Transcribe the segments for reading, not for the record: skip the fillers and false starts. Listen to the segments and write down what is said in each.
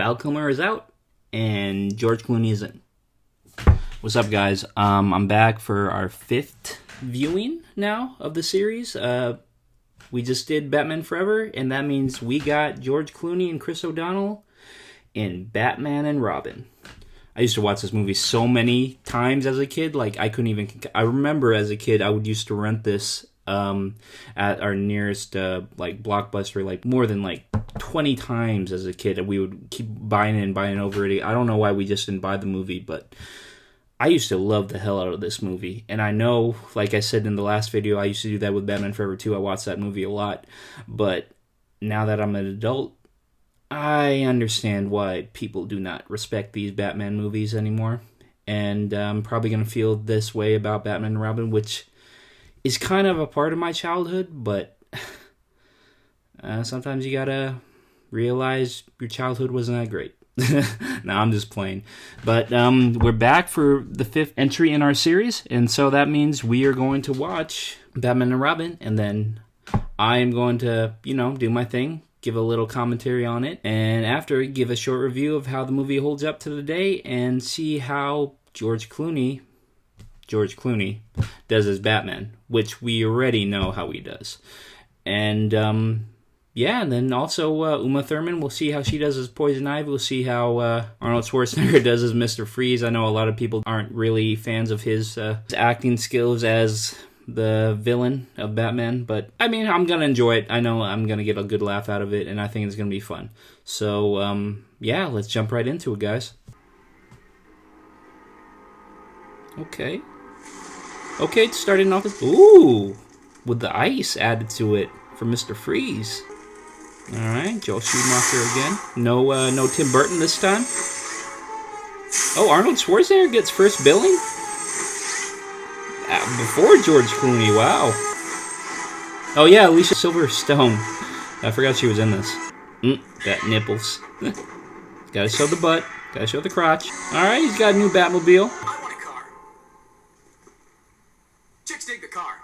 Val Kilmer is out, and George Clooney is in. What's up, guys? I'm back for our 5th viewing now of the series. We just did Batman Forever, and that means we got George Clooney and Chris O'Donnell in Batman and Robin. I used to watch this movie so many times as a kid, like I couldn't even... I remember as a kid, I would used to rent this at our nearest like Blockbuster, like more than like 20 times as a kid. We would keep buying it and buying it over it. I don't know why we just didn't buy the movie, but I used to love the hell out of this movie. And I know, like I said in the last video, I used to do that with Batman Forever too. I watched that movie a lot. But now that I'm an adult, I understand why people do not respect these Batman movies anymore. And I'm probably going to feel this way about Batman and Robin, which is kind of a part of my childhood, but sometimes you gotta realize your childhood wasn't that great. No, I'm just playing. But we're back for the 5th entry in our series, and so that means we are going to watch Batman and Robin, and then I am going to, do my thing, give a little commentary on it, and after, give a short review of how the movie holds up to the day, and see how George Clooney does as Batman, which we already know how he does. And and then also Uma Thurman, we'll see how she does as Poison Ivy. We'll see how Arnold Schwarzenegger does as Mr. Freeze. I know a lot of people aren't really fans of his acting skills as the villain of Batman, but I mean, I'm gonna enjoy it. I know I'm gonna get a good laugh out of it, and I think it's gonna be fun. So let's jump right into it, guys. Okay, it's starting off with... Ooh! With the ice added to it for Mr. Freeze. Alright, Joel Schumacher again. No Tim Burton this time. Oh, Arnold Schwarzenegger gets first billing? Before George Clooney, wow. Oh yeah, Alicia Silverstone. I forgot she was in this. Got nipples. Gotta show the butt. Gotta show the crotch. Alright, he's got a new Batmobile. Chicks dig the car.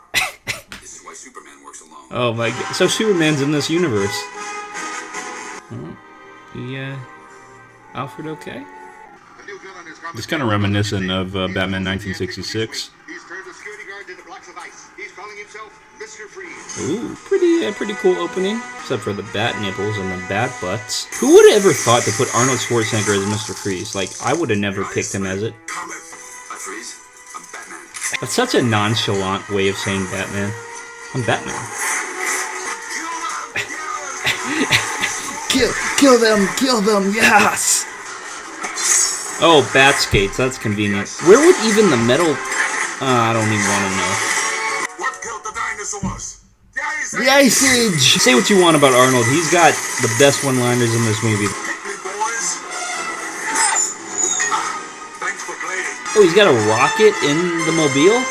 This is why Superman works alone. Oh my god. So Superman's in this universe. Alfred okay? It's kind of reminiscent of Batman 1966. He's turned the security guard into blocks of ice. He's calling himself Mr. Freeze. Ooh, pretty cool opening. Except for the bat nipples and the bat butts. Who would have ever thought to put Arnold Schwarzenegger as Mr. Freeze? Like, I would have never picked him as it. Hi, Freeze. I'm Batman. That's such a nonchalant way of saying Batman. I'm Batman. Kill them, yes! Oh, bat skates, that's convenient. Where would even the metal... I don't even want to know. What killed the dinosaurs? The Ice Age! Say what you want about Arnold, he's got the best one-liners in this movie. Thanks for playing. Oh, he's got a rocket in the mobile?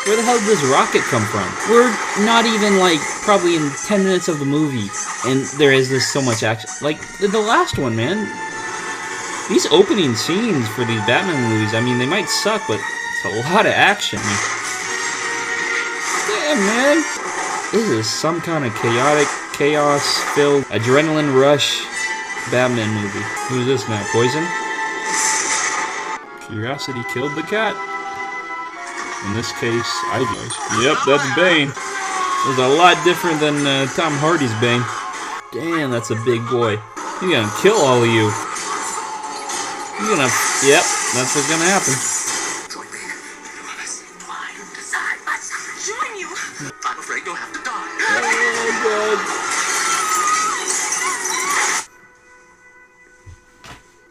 Where the hell did this rocket come from? We're not even, probably in 10 minutes of the movie, and there is this so much action. Like, the last one, man. These opening scenes for these Batman movies, I mean, they might suck, but it's a lot of action. Damn, man. This is some kind of chaotic, chaos-filled, adrenaline rush Batman movie. Who's this now? Poison? Curiosity killed the cat. In this case, Ivy. Yep, that's Bane. It was a lot different than Tom Hardy's Bane. Damn, that's a big boy. He's gonna kill all of you. He's gonna... Yep, that's what's gonna happen. Join me. Join you. I'm afraid you'll have to die. Oh, God.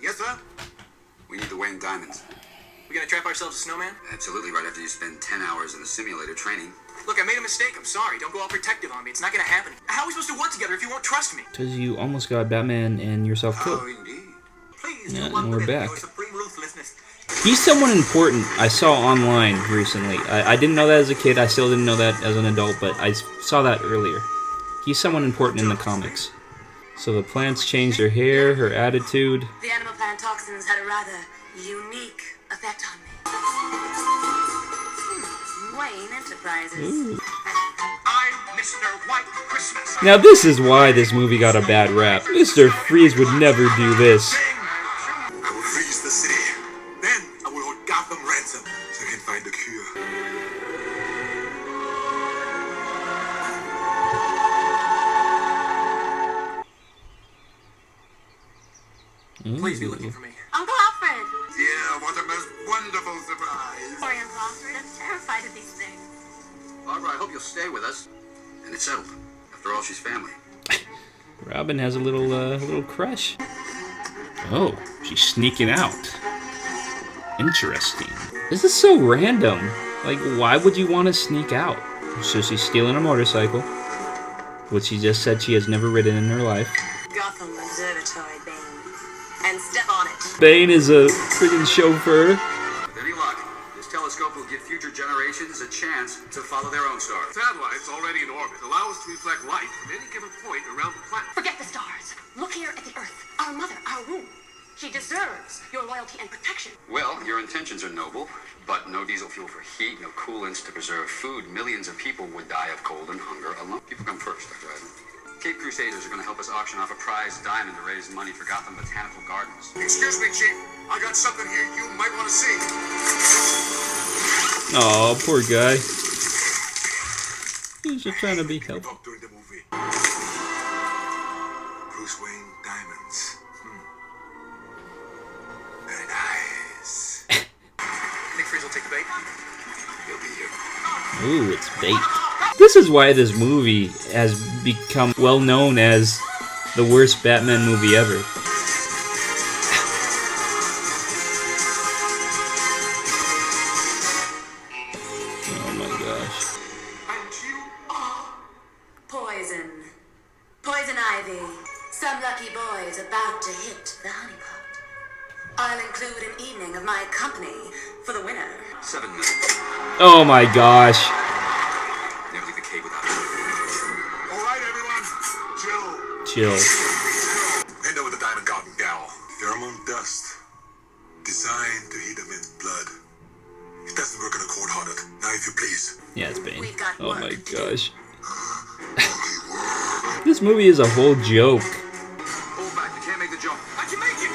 Yes, sir? We need the Wayne Diamonds. We gonna trap ourselves a snowman? Absolutely, right after you spend 10 hours in the simulator training. Look, I made a mistake. I'm sorry. Don't go all protective on me. It's not gonna happen. How are we supposed to work together if you won't trust me? Because you almost got Batman and yourself killed. Oh, indeed. Please, Yeah, do one and we're with back. your supreme ruthlessness. He's someone important I saw online recently. I didn't know that as a kid. I still didn't know that as an adult, but I saw that earlier. He's someone important in the comics. So the plants changed her hair, her attitude. The animal plant toxins had a rather unique effect on me. Wayne Enterprises. Ooh. I'm Mr. White Christmas. Now this is why this movie got a bad rap. Mr. Freeze would never do this. I will freeze the city. Then I will hold Gotham ransom so I can find a cure. Please be looking for me. Uncle Alfred. Yeah, what a most wonderful surprise. Sorry, Uncle Alfred. I'm terrified of these things. Barbara, I hope you'll stay with us. And it's settled. After all, she's family. Robin has a little crush. Oh, she's sneaking out. Interesting. This is so random. Like, why would you want to sneak out? So she's stealing a motorcycle, which she just said she has never ridden in her life. Gotham Observatory, Bane. And step on it. Bane is a freaking chauffeur. With any luck, this telescope will give future generations a chance to follow their own star. Satellites already in orbit allow us to reflect light from any given point around the planet. Forget the stars. Look here at the Earth. Our mother, our womb. She deserves your loyalty and protection. Well, your intentions are noble, but no diesel fuel for heat, no coolants to preserve food. Millions of people would die of cold and hunger alone. People come first, Dr. Eisen. Cape Crusaders are going to help us auction off a prize diamond to raise money for Gotham Botanical Gardens. Excuse me, Chief. I got something here you might want to see. Oh, poor guy. He's just trying to be helpful. Talk during the movie. Bruce Wayne diamonds. Very nice. Think Freeze will take the bait? He'll be here. Ooh, it's bait. This is why this movie has become well known as the worst Batman movie ever. Oh my gosh. And you are... Poison. Poison ivy. Some lucky boy's about to hit the honeypot. I'll include an evening of my company for the winner. 7 minutes. Oh my gosh. Never leave the cave without it. All right, everyone. Chill. Chill. Hand over the diamond garden gal. Pheromone dust. Designed to heat them in blood. It doesn't work on a cold-hearted. Now, if you please. Yeah, it's Bane. We've got Oh work my to do. gosh. This movie is a whole joke. Hold back. You can't make the jump. I can make it.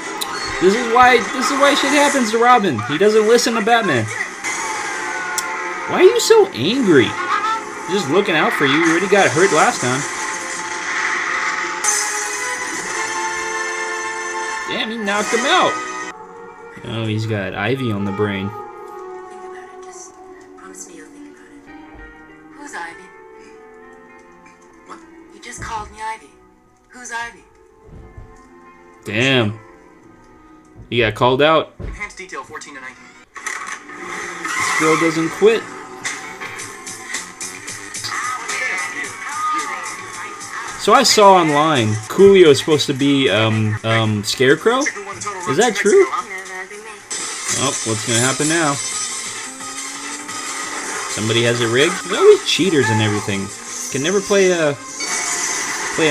This is why shit happens to Robin. He doesn't listen to Batman. Why are you so angry? Just looking out for you. You already got hurt last time. Damn, he knocked him out. Oh, he's got Ivy on the brain. Think about it. Just promise me you'll think about it. Who's Ivy? What? You just called me Ivy. Who's Ivy? Damn. He got called out. Enhanced detail 14 to 19. This girl doesn't quit. So I saw online, Coolio is supposed to be, Scarecrow? Is that true? Yeah, that'd be me. Oh, what's gonna happen now? Somebody has it rigged? There's always cheaters and everything. Can never play a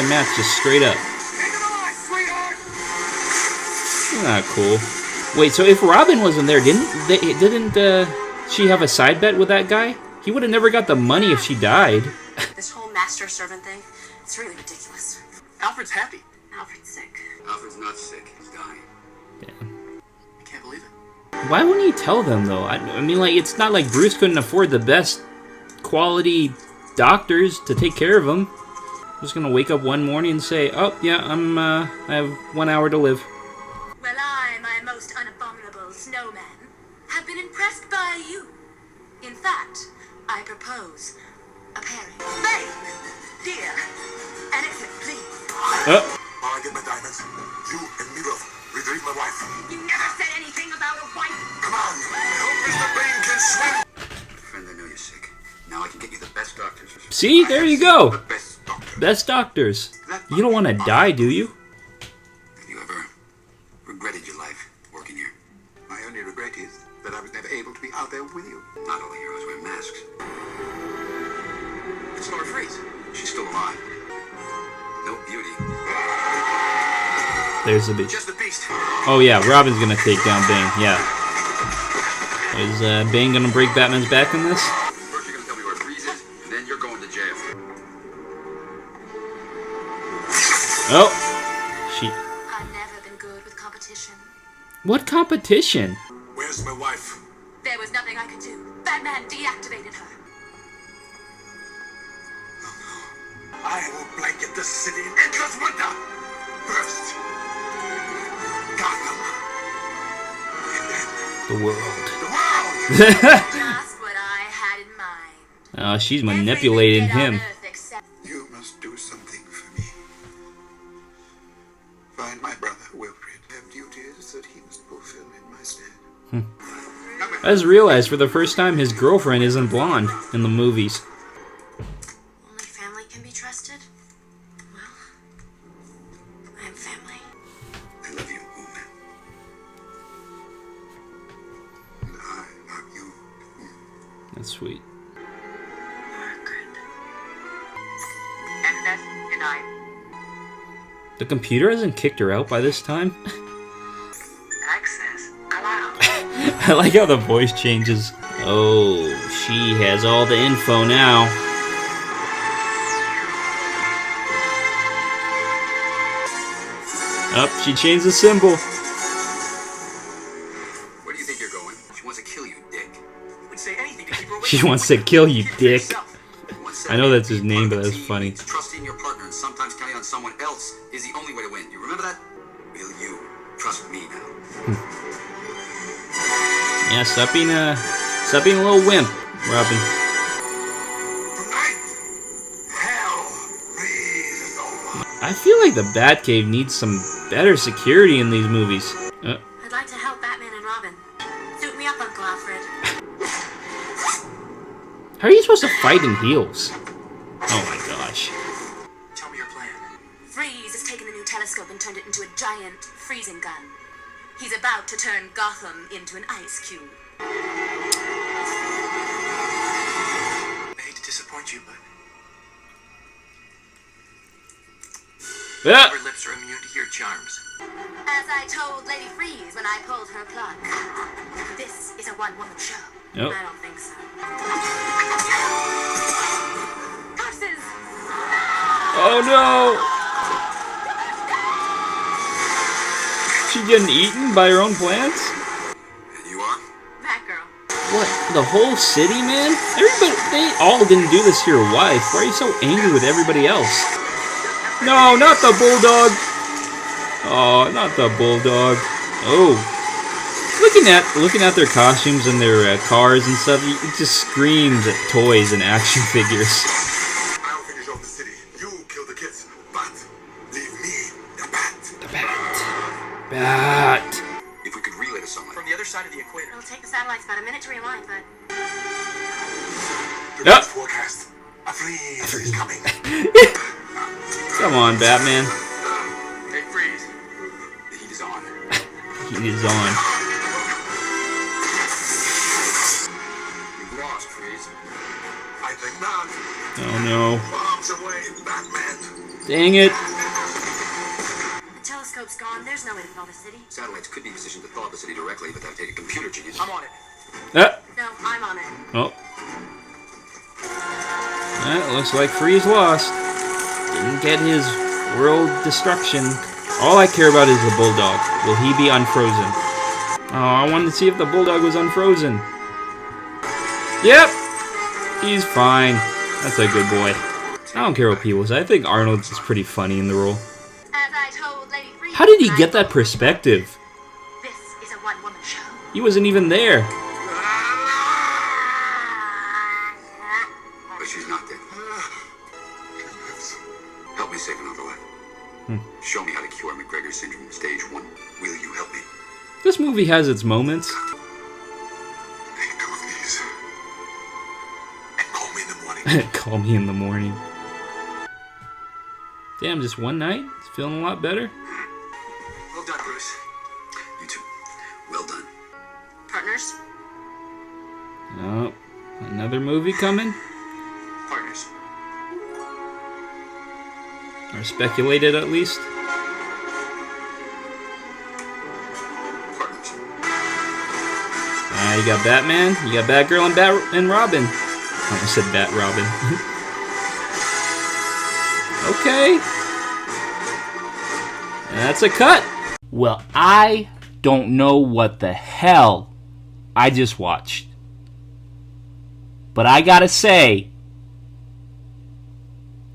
match just straight up. Not cool. Wait, so if Robin wasn't there, didn't she have a side bet with that guy? He would have never got the money if she died. This whole master-servant thing, it's really ridiculous. Alfred's happy. Alfred's sick. Alfred's not sick. He's dying. Damn. I can't believe it. Why wouldn't he tell them though? I mean, like, it's not like Bruce couldn't afford the best quality doctors to take care of him. Just gonna wake up one morning and say, "Oh yeah, I have 1 hour to live." Well, I, my most unabominable snowman, have been impressed by you. In fact, I propose a pairing. Bane, dear, an exit, please. While I get my diamonds, you and me both retrieve my wife. You never said anything about a wife. Come on. I hope Mr. Bane can swim. Friend, I know you're sick. Now I can get you the best doctors. See, there you go. The best doctor. Best doctors. You don't want to die, do you? Have you ever regretted your life working here? My only regret is that I was never able to be out there with you. Not all heroes wear masks. It's Laura Freeze. She's still alive. No beauty. There's the beast. Just a beast. Oh yeah, Robin's gonna take down Bane. Yeah. Is Bane gonna break Batman's back in this? First you're gonna tell me where Freeze is, and then you're going to jail. Oh, she. I've never been good with competition. What competition? Where's my wife? There was nothing I could do. Batman deactivated her. I will blanket the city in endless winter. First, Gotham. And then The world. the world. Just what I had in mind. Oh, she's manipulating Everything him. on Earth except You must do something for me. Find my brother, Wilfred. I have duties that he must fulfill in my stead. I just realized for the first time his girlfriend isn't blonde in the movies. only family can be trusted. Well, I am family. I love you, woman. And I love you. That's sweet. Margaret. Access denied. The computer hasn't kicked her out by this time. Access allowed. I like how the voice changes. Oh, she has all the info now. Up, she changed the symbol. Where do you think you're going? She wants to kill you, Dick. Would say anything to keep her away. She wants to kill you, Keep it to Dick. yourself. Once said, I know that's his being name, part but of a that's team funny. means trusting your partner and sometimes counting on someone else is the only way to win. You remember that? Will you trust me now? Yeah, stop being a little wimp, Robin. Tonight, hell freezes over. I feel like the Batcave needs some better security in these movies. I'd like to help Batman and Robin. Suit me up, Uncle Alfred. How are you supposed to fight in heels? Oh my gosh. Tell me your plan. Freeze has taken a new telescope and turned it into a giant freezing gun. He's about to turn Gotham into an ice cube. I hate to disappoint you, but Yeah. your lips are immune to your charms. As I told Lady Freeze when I pulled her plug, this is a one-woman show. Nope. I don't think so. Curses! Oh no! She getting eaten by her own plants? And you are? Batgirl. What? The whole city, man? Everybody, they all didn't do this to your wife. Why are you so angry with everybody else? No, not the bulldog. Oh, not the bulldog. Oh. Looking at their costumes and their cars and stuff, it just screams at toys and action figures. I'll finish off the city. You kill the kids, but leave me the bat. The bat. If we could relay to someone from the other side of the equator. It'll take the satellites about a minute to realign, but The Yep. next forecast. A freeze is coming. Come on, Batman. Hey, Freeze. The heat is on. He is on. You've lost, Freeze. I think not. Oh no. Bombs away, Batman. Dang it. the telescope's gone. There's no way to thaw the city. Satellites could be positioned to thaw the city directly, but that would take a computer genius. I'm on it. Ah. No, I'm on it. Oh. That looks like Freeze lost. Didn't get his world destruction. All I care about is the bulldog. Will he be unfrozen? Oh, I wanted to see if the bulldog was unfrozen. Yep. He's fine. That's a good boy. I don't care what people say. I think Arnold is pretty funny in the role. As I told Lady Freeze. How did he when I get that pulled her perspective? plug, This is a one-woman show. He wasn't even there. But she's not dead. Help me save another life. Show me how to cure McGregor's syndrome, stage 1. Will you help me? This movie has its moments. Take 2 of these. And call me in the morning. Call me in the morning. Damn, just one night? It's feeling a lot better. Well done, Bruce. You too. Well done. Partners? Oh, another movie coming? Partners. Or speculated at least. Partners. You got Batman, you got Batgirl and Robin. I almost said Bat Robin. Okay. That's a cut. Well, I don't know what the hell I just watched. But I gotta say,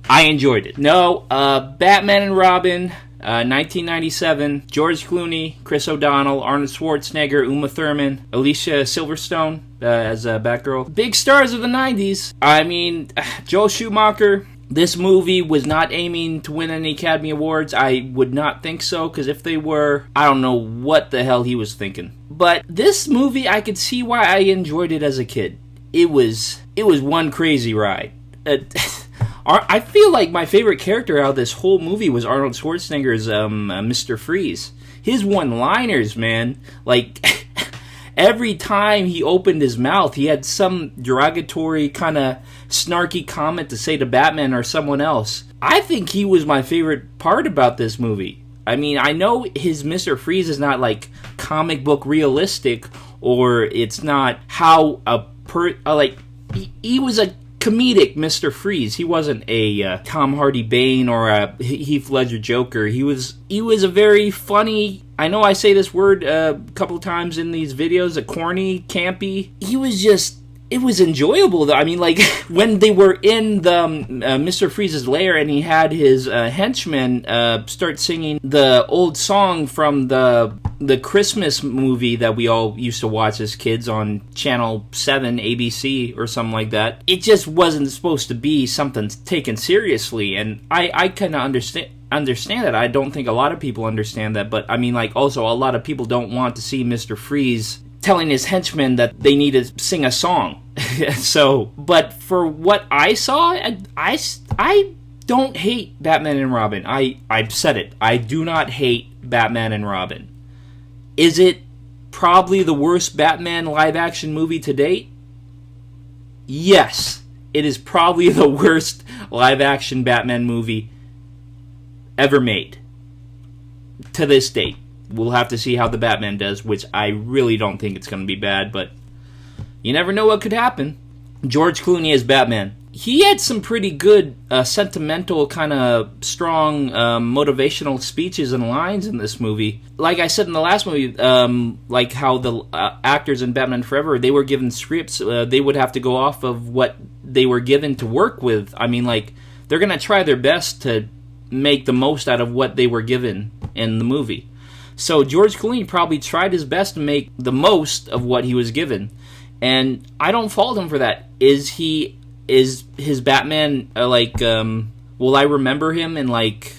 I enjoyed it. No, Batman and Robin, 1997, George Clooney, Chris O'Donnell, Arnold Schwarzenegger, Uma Thurman, Alicia Silverstone as Batgirl. Big stars of the 90s. I mean, Joel Schumacher. This movie was not aiming to win any Academy Awards. I would not think so, because if they were, I don't know what the hell he was thinking. But this movie, I could see why I enjoyed it as a kid. It was one crazy ride. I feel like my favorite character out of this whole movie was Arnold Schwarzenegger's Mr. Freeze. His one-liners, man. Like, every time he opened his mouth, he had some derogatory kind of snarky comment to say to Batman or someone else. I think he was my favorite part about this movie. I mean, I know his Mr. Freeze is not like comic book realistic, or it's not how he was a comedic Mr. Freeze. He wasn't a Tom Hardy Bane or a Heath Ledger Joker. He was a very funny, I know I say this word a couple of times in these videos, a corny, campy. It was enjoyable, though. I mean, like, when they were in the Mr. Freeze's lair and he had his henchmen start singing the old song from the Christmas movie that we all used to watch as kids on Channel 7, ABC, or something like that. It just wasn't supposed to be something taken seriously, and I kind of understand that. I don't think a lot of people understand that, but I mean, like, also a lot of people don't want to see Mr. Freeze telling his henchmen that they need to sing a song. So, but for what I saw, I don't hate Batman and Robin. I've said it. I do not hate Batman and Robin. Is it probably the worst Batman live-action movie to date? Yes. It is probably the worst live-action Batman movie ever made. To this date. We'll have to see how the Batman does, which I really don't think it's going to be bad, but you never know what could happen. George Clooney as Batman. He had some pretty good, sentimental, kind of strong, motivational speeches and lines in this movie. Like I said in the last movie, like how the actors in Batman Forever, they were given scripts. They would have to go off of what they were given to work with. I mean, like, they're going to try their best to make the most out of what they were given in the movie. So George Clooney probably tried his best to make the most of what he was given. And I don't fault him for that. Is his Batman, will I remember him in, like...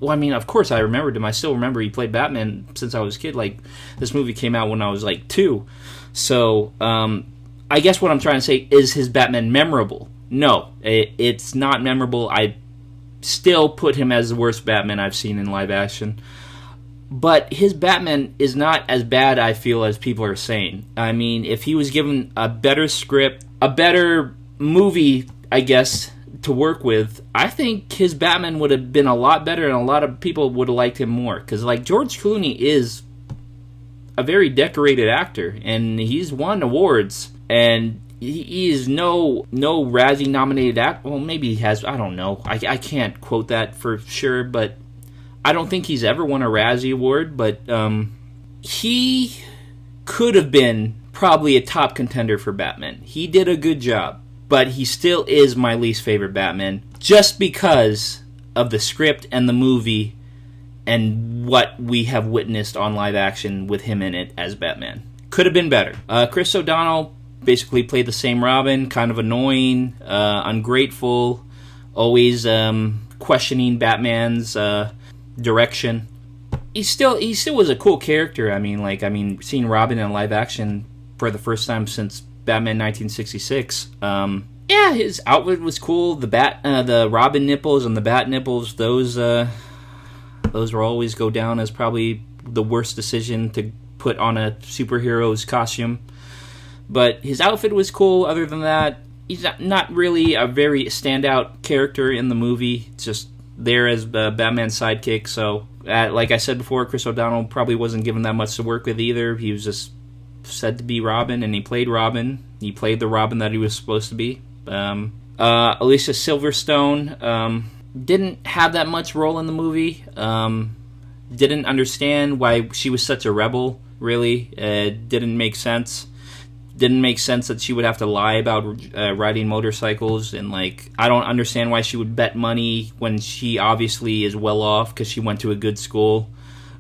Well, I mean, of course I remembered him. I still remember he played Batman since I was a kid. Like, this movie came out when I was, 2. So, I guess what I'm trying to say, is his Batman memorable? No, it's not memorable. I still put him as the worst Batman I've seen in live action. But his Batman is not as bad, I feel, as people are saying. I mean, if he was given a better script, a better movie, I guess, to work with, I think his Batman would have been a lot better and a lot of people would have liked him more. Because, like, George Clooney is a very decorated actor, and he's won awards, and he is no Razzie-nominated actor. Well, maybe he has, I don't know. I can't quote that for sure, but I don't think he's ever won a Razzie Award, but he could have been probably a top contender for Batman. He did a good job, but he still is my least favorite Batman, just because of the script and the movie and what we have witnessed on live action with him in it as Batman. Could have been better. Chris O'Donnell basically played the same Robin, kind of annoying, ungrateful, always questioning Batman's direction. He still was a cool character. I mean, seeing Robin in live action for the first time since Batman 1966. Yeah, his outfit was cool. The Robin nipples and the Bat nipples, those will always go down as probably the worst decision to put on a superhero's costume. But his outfit was cool. Other than that, he's not really a very standout character in the movie. It's just there as Batman's sidekick. So, like I said before, Chris O'Donnell probably wasn't given that much to work with either. He was just said to be Robin, and he played Robin. He played the Robin that he was supposed to be. Alicia Silverstone didn't have that much role in the movie. didn't understand why she was such a rebel, really. Didn't make sense. Didn't make sense that she would have to lie about riding motorcycles, and like, I don't understand why she would bet money when she obviously is well off because she went to a good school.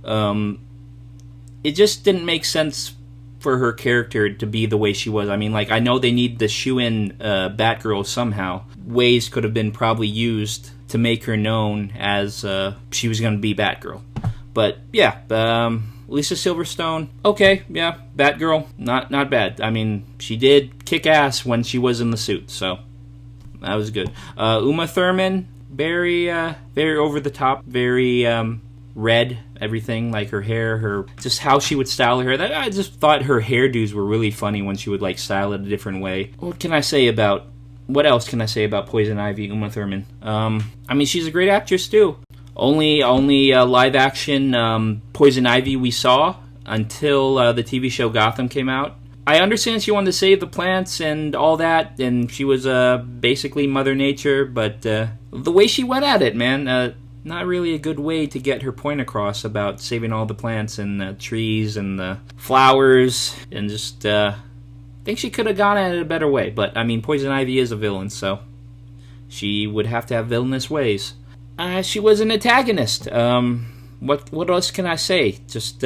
It just didn't make sense for her character to be the way she was. I mean, like, I know they need the shoe-in Batgirl somehow. Ways could have been probably used to make her known as she was going to be Batgirl. But yeah, Lisa Silverstone, okay, yeah, Batgirl, not bad. I mean, she did kick ass when she was in the suit, so that was good. Uma Thurman, very over the top, very red, everything, like her hair, just how she would style her hair. I just thought her hairdos were really funny when she would like style it a different way. What else can I say about Poison Ivy, Uma Thurman? I mean, she's a great actress too. Only live action Poison Ivy we saw until the TV show Gotham came out. I understand she wanted to save the plants and all that, and she was basically Mother Nature, but the way she went at it, man, not really a good way to get her point across about saving all the plants and the trees and the flowers, and just I think she could have gone at it a better way. But I mean, Poison Ivy is a villain, so she would have to have villainous ways. She was an antagonist. What else can I say? Just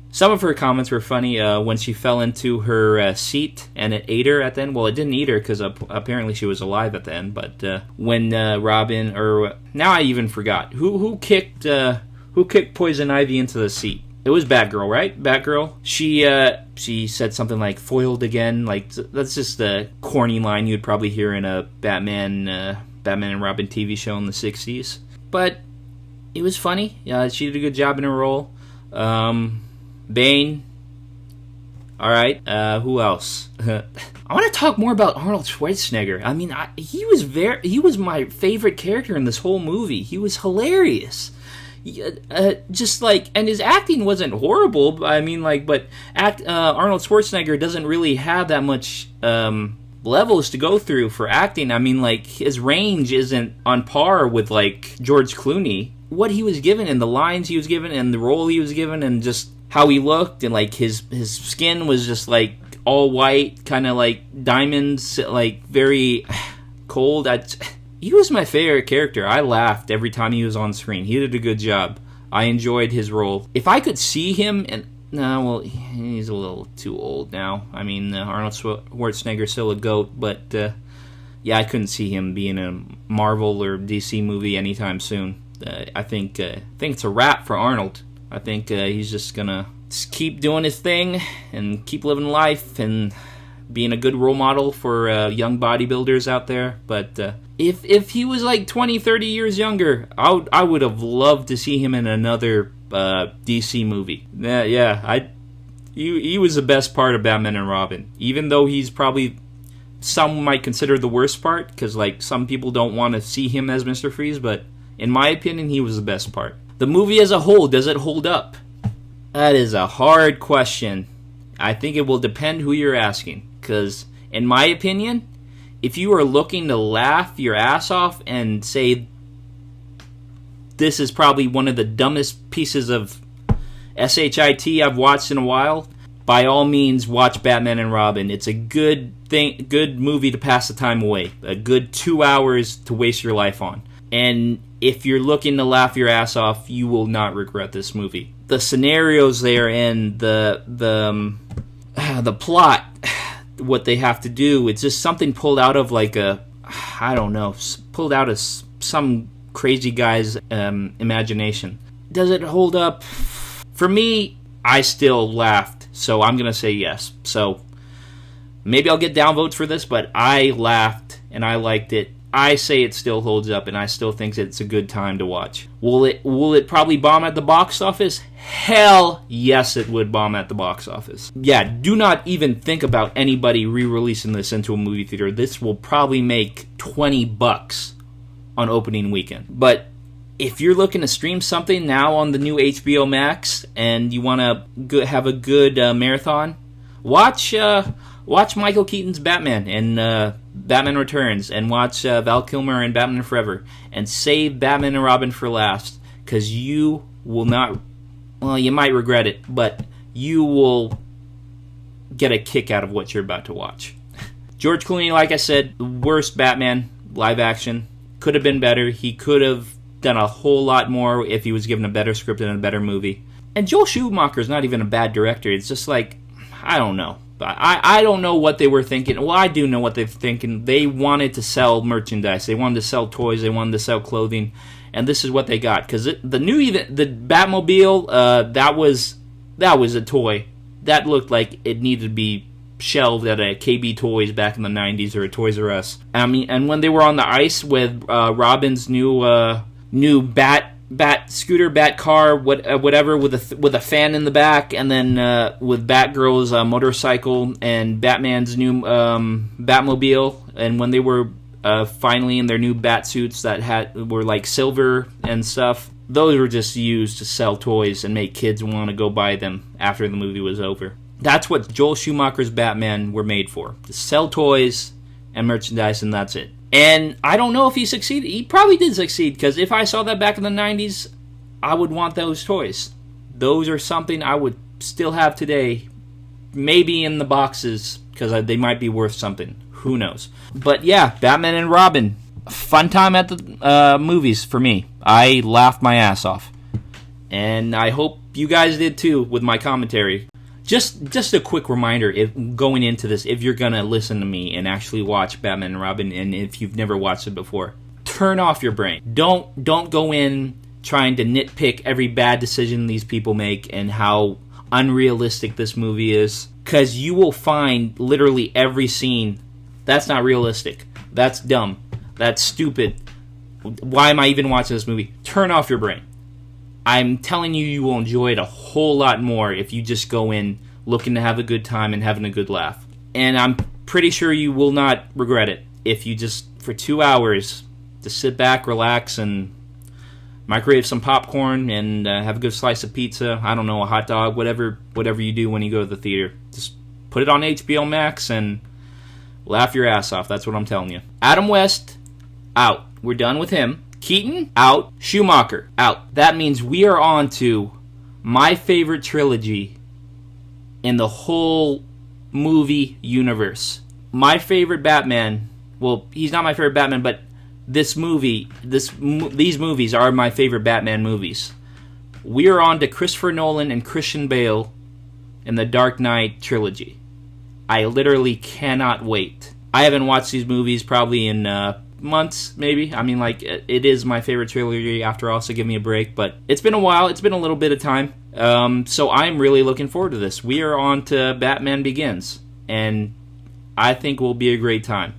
some of her comments were funny when she fell into her seat and it ate her at the end. Well, it didn't eat her because apparently she was alive at the end. But when Robin, or now I even forgot who kicked Poison Ivy into the seat. It was Batgirl, right? Batgirl. She said something like "foiled again." Like, that's just the corny line you'd probably hear in a Batman and Robin TV show in the 60s. But it was funny. She did a good job in her role. Bane. All right. Who else? I want to talk more about Arnold Schwarzenegger. I mean, he was my favorite character in this whole movie. He was hilarious. Just like, and his acting wasn't horrible. I mean, like, but Arnold Schwarzenegger doesn't really have that much levels to go through for acting. I mean, like, his range isn't on par with like George Clooney. What he was given and the lines he was given and the role he was given and just how he looked, and like his skin was just like all white, kind of like diamonds, like very cold. He was my favorite character. I laughed every time he was on screen. He did a good job. I enjoyed his role. If I could see him, and no, well, he's a little too old now. I mean, Arnold Schwarzenegger's still a goat, but yeah, I couldn't see him being in a Marvel or DC movie anytime soon. I think it's a wrap for Arnold. I think he's just gonna keep doing his thing and keep living life and being a good role model for young bodybuilders out there. But if he was like 20, 30 years younger, I would have loved to see him in another DC movie. He was the best part of Batman and Robin, even though he's probably, some might consider, the worst part, because like some people don't want to see him as Mr. Freeze, but in my opinion, he was the best part. The movie as a whole, does it hold up? That is a hard question. I think it will depend who you're asking, because in my opinion, if you are looking to laugh your ass off and say this is probably one of the dumbest pieces of shit I've watched in a while, by all means watch Batman and Robin. It's a good movie to pass the time away. A good 2 hours to waste your life on. And if you're looking to laugh your ass off, you will not regret this movie. The scenarios they're in, the plot, what they have to do, it's just something pulled out of like pulled out of some crazy guy's imagination. Does it hold up? For me, I still laughed, so I'm going to say yes. So maybe I'll get downvotes for this, but I laughed and I liked it. I say it still holds up, and I still think it's a good time to watch. Will it probably bomb at the box office? Hell yes, it would bomb at the box office. Yeah, do not even think about anybody re-releasing this into a movie theater. This will probably make $20 on opening weekend. But if you're looking to stream something now on the new HBO Max and you want to have a good marathon, watch Michael Keaton's Batman and Batman Returns, and watch Val Kilmer and Batman Forever, and save Batman and Robin for last, because you will not well, you might regret it, but you will get a kick out of what you're about to watch. George Clooney, like I said, the worst Batman live action. Could have been better. He could have done a whole lot more if he was given a better script and a better movie. And Joel Schumacher's not even a bad director. It's just like, I don't know. I don't know what they were thinking. Well, I do know what they're thinking. They wanted to sell merchandise. They wanted to sell toys. They wanted to sell clothing. And this is what they got. Because the Batmobile, that was a toy. That looked like it needed to be shelved at a KB Toys back in the 90s or a Toys R Us. I mean, and when they were on the ice with Robin's new bat scooter, bat car, whatever, with a fan in the back, and then with Batgirl's motorcycle and Batman's new Batmobile, and when they were finally in their new bat suits that were like silver and stuff, those were just used to sell toys and make kids want to go buy them after the movie was over. That's what Joel Schumacher's Batman were made for, to sell toys and merchandise, and that's it. And I don't know if he succeeded. He probably did succeed, because if I saw that back in the 90s, I would want those toys. Those are something I would still have today, maybe in the boxes, because they might be worth something. Who knows? But yeah, Batman and Robin, fun time at the movies for me. I laughed my ass off. And I hope you guys did too with my commentary. Just a quick reminder, going into this, if you're going to listen to me and actually watch Batman and Robin, and if you've never watched it before, turn off your brain. Don't go in trying to nitpick every bad decision these people make and how unrealistic this movie is, because you will find literally every scene, that's not realistic. That's dumb. That's stupid. Why am I even watching this movie? Turn off your brain. I'm telling you, you will enjoy it a whole lot more if you just go in looking to have a good time and having a good laugh. And I'm pretty sure you will not regret it if you just, for 2 hours, just sit back, relax, and microwave some popcorn and have a good slice of pizza, I don't know, a hot dog, whatever you do when you go to the theater. Just put it on HBO Max and laugh your ass off. That's what I'm telling you. Adam West, out. We're done with him. Keaton, out. Schumacher, out. That means we are on to my favorite trilogy in the whole movie universe. My favorite Batman, well, he's not my favorite Batman, but these movies are my favorite Batman movies. We are on to Christopher Nolan and Christian Bale in the Dark Knight trilogy. I literally cannot wait. I haven't watched these movies probably in months, maybe. I mean, like, it is my favorite trilogy after all, so give me a break. But it's been a while. It's been a little bit of time. So I'm really looking forward to this. We are on to Batman Begins, and I think will be a great time.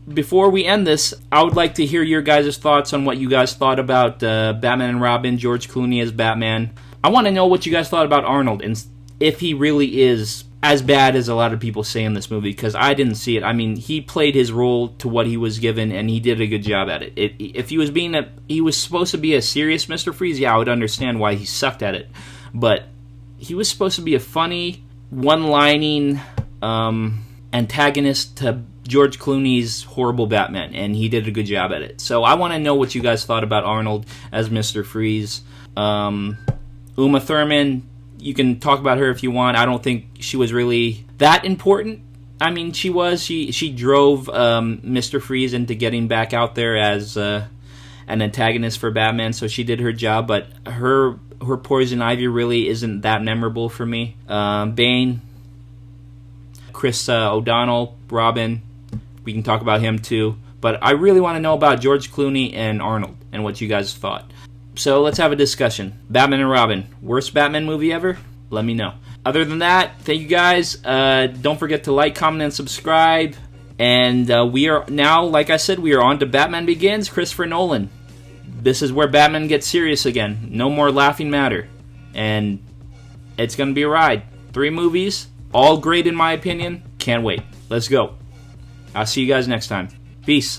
Before we end this, I would like to hear your guys' thoughts on what you guys thought about Batman and Robin, George Clooney as Batman. I want to know what you guys thought about Arnold, and if he really is as bad as a lot of people say in this movie, because I didn't see it. I mean, he played his role to what he was given, and he did a good job at it. If he was supposed to be a serious Mr. Freeze, yeah, I would understand why he sucked at it. But he was supposed to be a funny, one-lining antagonist to George Clooney's horrible Batman, and he did a good job at it. So I want to know what you guys thought about Arnold as Mr. Freeze. Uma Thurman, you can talk about her if you want. I don't think she was really that important. I mean, she was. She drove Mr. Freeze into getting back out there as an antagonist for Batman, so she did her job. But her Poison Ivy really isn't that memorable for me. Bane, Chris O'Donnell, Robin, we can talk about him too. But I really want to know about George Clooney and Arnold and what you guys thought. So let's have a discussion. Batman and Robin, worst Batman movie ever? Let me know. Other than that, thank you guys. Don't forget to like, comment, and subscribe. And we are now, like I said, we are on to Batman Begins, Christopher Nolan. This is where Batman gets serious again. No more laughing matter. And it's going to be a ride. 3 movies, all great in my opinion. Can't wait. Let's go. I'll see you guys next time. Peace.